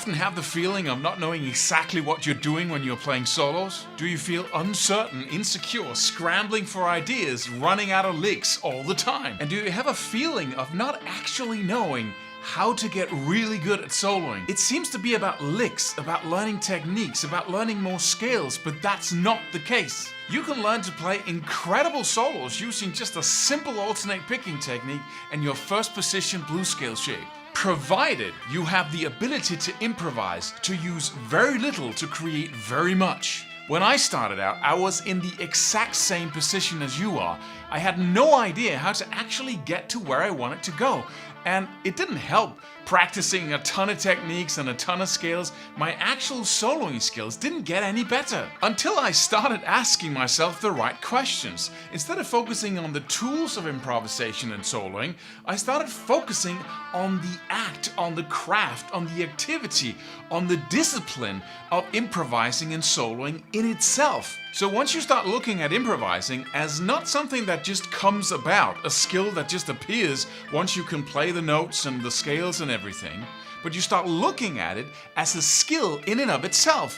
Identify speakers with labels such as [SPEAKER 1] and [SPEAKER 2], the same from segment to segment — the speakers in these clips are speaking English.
[SPEAKER 1] often have the feeling of not knowing exactly what you're doing when you're playing solos? Do you feel uncertain, insecure, scrambling for ideas, running out of licks all the time? And do you have a feeling of not actually knowing how to get really good at soloing? It seems to be about licks, about learning techniques, about learning more scales, but that's not the case. You can learn to play incredible solos using just a simple alternate picking technique and your first position blues scale shape, provided you have the ability to improvise, to use very little to create very much. When I started out, I was in the exact same position as you are. I had no idea how to actually get to where I wanted to go. And it didn't help practicing a ton of techniques and a ton of scales. My actual soloing skills didn't get any better until I started asking myself the right questions. Instead of focusing on the tools of improvisation and soloing, I started focusing on the act, on the craft, on the activity, on the discipline of improvising and soloing in itself. So once you start looking at improvising as not something that just comes about, a skill that just appears once you can play the notes and the scales and everything, but you start looking at it as a skill in and of itself,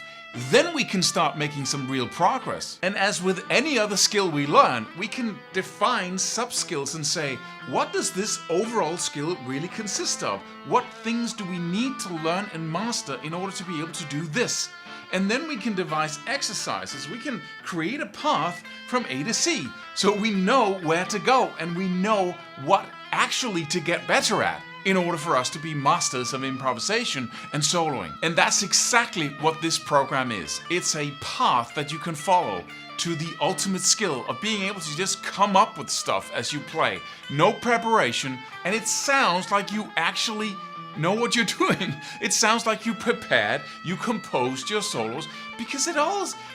[SPEAKER 1] then we can start making some real progress. And as with any other skill we learn, we can define sub-skills and say, what does this overall skill really consist of? What things do we need to learn and master in order to be able to do this? And then we can devise exercises. We can create a path from A to C, so we know where to go and we know what actually to get better at in order for us to be masters of improvisation and soloing. And that's exactly what this program is. It's a path that you can follow to the ultimate skill of being able to just come up with stuff as you play. No preparation, and it sounds like you actually know what you're doing. It sounds like you prepared, you composed your solos, because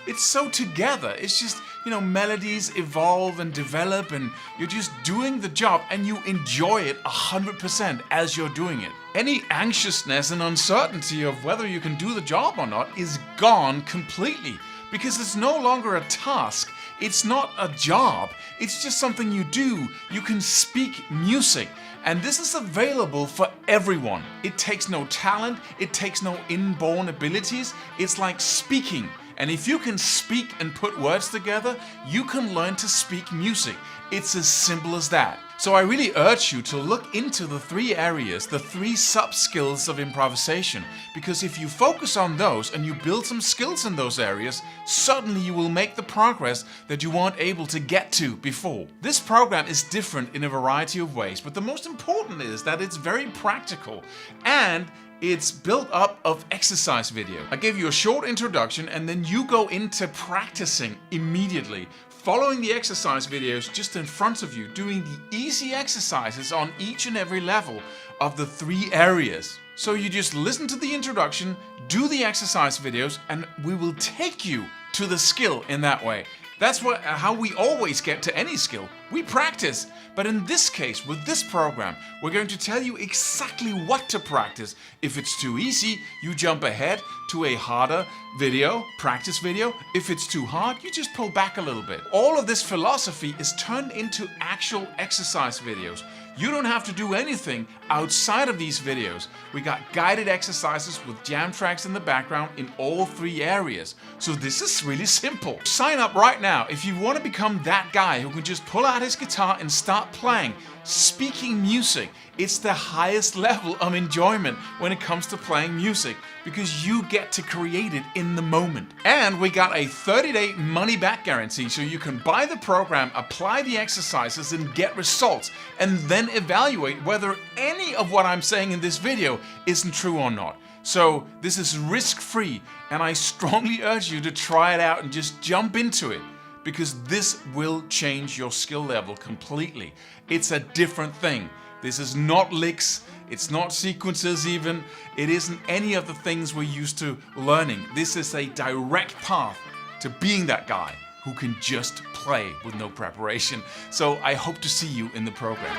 [SPEAKER 1] it's so together. It's just, melodies evolve and develop and you're just doing the job and you enjoy it 100% as you're doing it. Any anxiousness and uncertainty of whether you can do the job or not is gone completely, because it's no longer a task. It's not a job. It's just something you do. You can speak music. And this is available for everyone. It takes no talent, it takes no inborn abilities. It's like speaking. And if you can speak and put words together, you can learn to speak music. It's as simple as that. So I really urge you to look into the 3 areas, the 3 sub-skills of improvisation, because if you focus on those and you build some skills in those areas, suddenly you will make the progress that you weren't able to get to before. This program is different in a variety of ways, but the most important is that it's very practical and it's built up of exercise video. I gave you a short introduction and then you go into practicing immediately, following the exercise videos just in front of you, doing the easy exercises on each and every level of the 3 areas. So you just listen to the introduction, do the exercise videos, and we will take you to the skill in that way. That's how we always get to any skill. We practice. But in this case, with this program, we're going to tell you exactly what to practice. If it's too easy, you jump ahead to a harder video, practice video. If it's too hard, you just pull back a little bit. All of this philosophy is turned into actual exercise videos. You don't have to do anything outside of these videos. We got guided exercises with jam tracks in the background in all 3 areas. So this is really simple. Sign up right now if you want to become that guy who can just pull out his guitar and start playing, speaking music. It's the highest level of enjoyment when it comes to playing music, because you get to create it in the moment. And we got a 30-day money-back guarantee, so you can buy the program, apply the exercises, and get results, and then evaluate whether any of what I'm saying in this video isn't true or not. So this is risk-free, and I strongly urge you to try it out and just jump into it, because this will change your skill level completely. It's a different thing. This is not licks, it's not sequences even, it isn't any of the things we're used to learning. This is a direct path to being that guy who can just play with no preparation. So I hope to see you in the program.